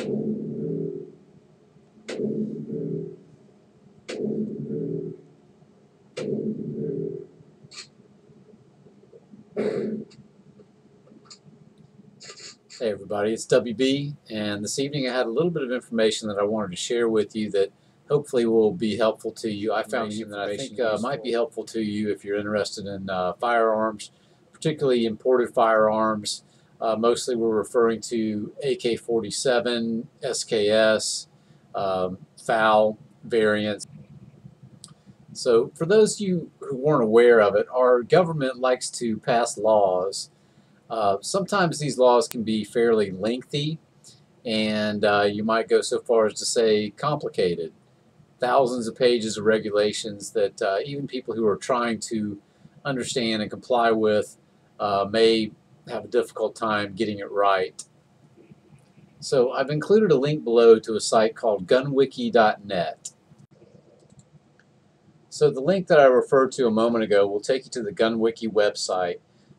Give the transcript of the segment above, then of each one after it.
Hey everybody, it's WB, and this evening I had a little bit of information that I wanted to share with you that hopefully will be helpful to you. I found something that I think might be helpful to you if you're interested in firearms, particularly imported firearms. Mostly we're referring to AK-47, SKS, FAL variants. So for those of you who weren't aware of it, our government likes to pass laws. Sometimes these laws can be fairly lengthy, and you might go so far as to say complicated. Thousands of pages of regulations that even people who are trying to understand and comply with may have a difficult time getting it right. So I've included a link below to a site called gunwiki.net. So the link that I referred to a moment ago will take you to the GunWiki website.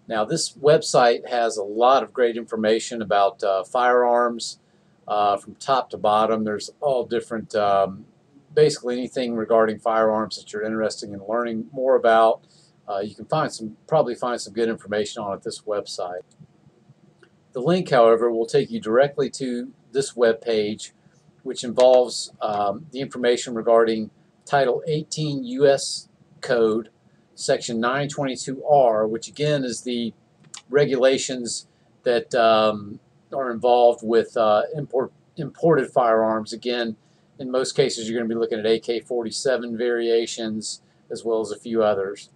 Now this website has a lot of great information about firearms from top to bottom. There's all different, basically anything regarding firearms that you're interested in learning more about. You can probably find some good information on at this website. The link, however, will take you directly to this web page, which involves the information regarding Title 18 U.S. Code, Section 922R, which again is the regulations that are involved with imported firearms. Again, in most cases, you're going to be looking at AK-47 variations as well as a few others.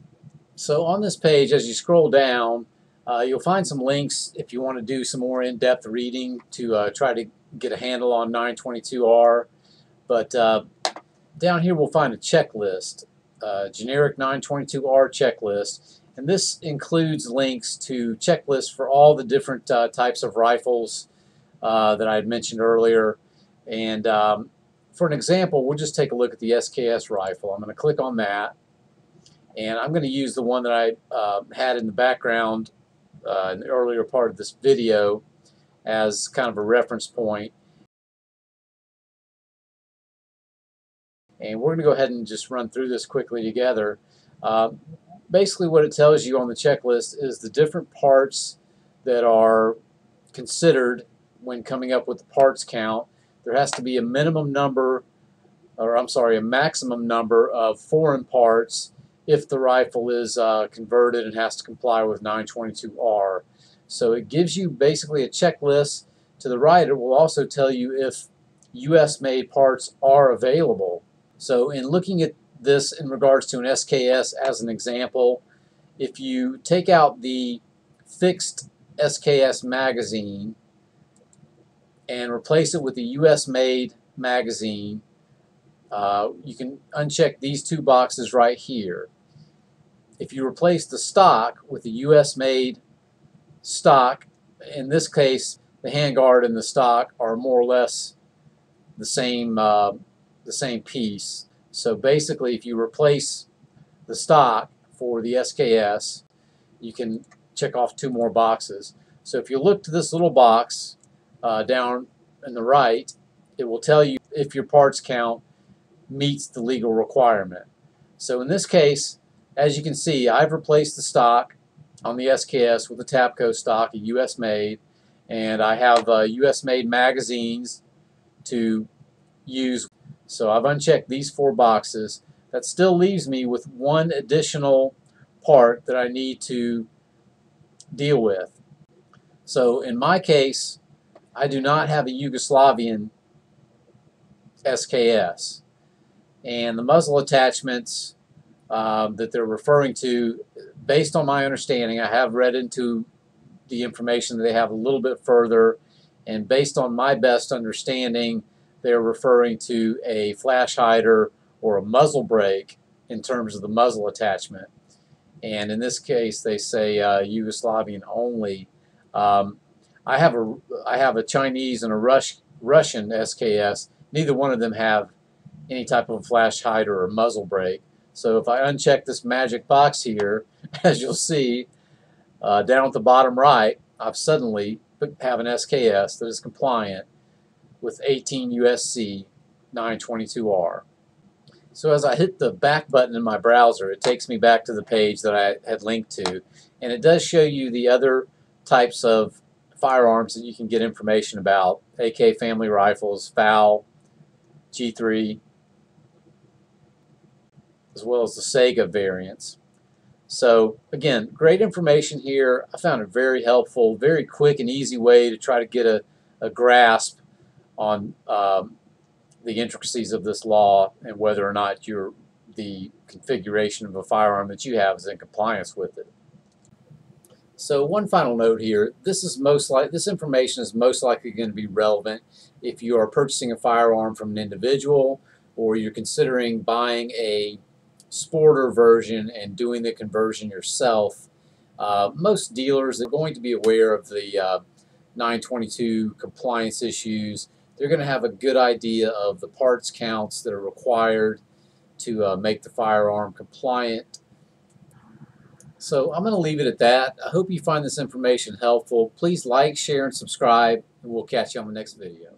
So on this page, as you scroll down, you'll find some links if you want to do some more in-depth reading to try to get a handle on 922R. But down here we'll find a checklist, generic 922R checklist, and this includes links to checklists for all the different types of rifles that I had mentioned earlier. And for an example, we'll just take a look at the SKS rifle. I'm going to click on that, and I'm going to use the one that I had in the background in the earlier part of this video as kind of a reference point. And we're going to go ahead and just run through this quickly together. Basically what it tells you on the checklist is the different parts that are considered when coming up with the parts count. There has to be a minimum number, or I'm sorry, a maximum number of foreign parts if the rifle is converted and has to comply with 922R. So it gives you basically a checklist. To the right, it will also tell you if U.S. made parts are available. So in looking at this in regards to an SKS as an example, if you take out the fixed SKS magazine and replace it with a US made magazine, you can uncheck these two boxes right here. If you replace the stock with a US made stock, in this case the handguard and the stock are more or less the same piece. So basically if you replace the stock for the SKS, you can check off two more boxes. So if you look to this little box down in the right, it will tell you if your parts count meets the legal requirement. So in this case, as you can see, I've replaced the stock on the SKS with a TAPCO stock, a US made, and I have US made magazines to use. So I've unchecked these four boxes. That still leaves me with one additional part that I need to deal with. So in my case, I do not have a Yugoslavian SKS, and the muzzle attachments that they're referring to, based on my understanding, I have read into the information that they have a little bit further, and based on my best understanding, they're referring to a flash hider or a muzzle brake in terms of the muzzle attachment. And in this case, they say Yugoslavian only. I have a Chinese and a Russian SKS. Neither one of them have any type of flash hider or muzzle brake. So if I uncheck this magic box here, as you'll see down at the bottom right, I've suddenly have an SKS that is compliant with 18 USC 922R. So as I hit the back button in my browser, it takes me back to the page that I had linked to, and it does show you the other types of firearms that you can get information about: AK family rifles, FAL, G3, as well as the Saiga variants. So again, great information here. I found it very helpful, very quick and easy way to try to get a grasp on the intricacies of this law and whether or not the configuration of a firearm that you have is in compliance with it. So one final note here, this information is most likely going to be relevant if you are purchasing a firearm from an individual or you're considering buying a sporter version and doing the conversion yourself. Most dealers are going to be aware of the 922 compliance issues. They're going to have a good idea of the parts counts that are required to make the firearm compliant. So I'm going to leave it at that. I hope you find this information helpful. Please like, share, and subscribe, and we'll catch you on the next video.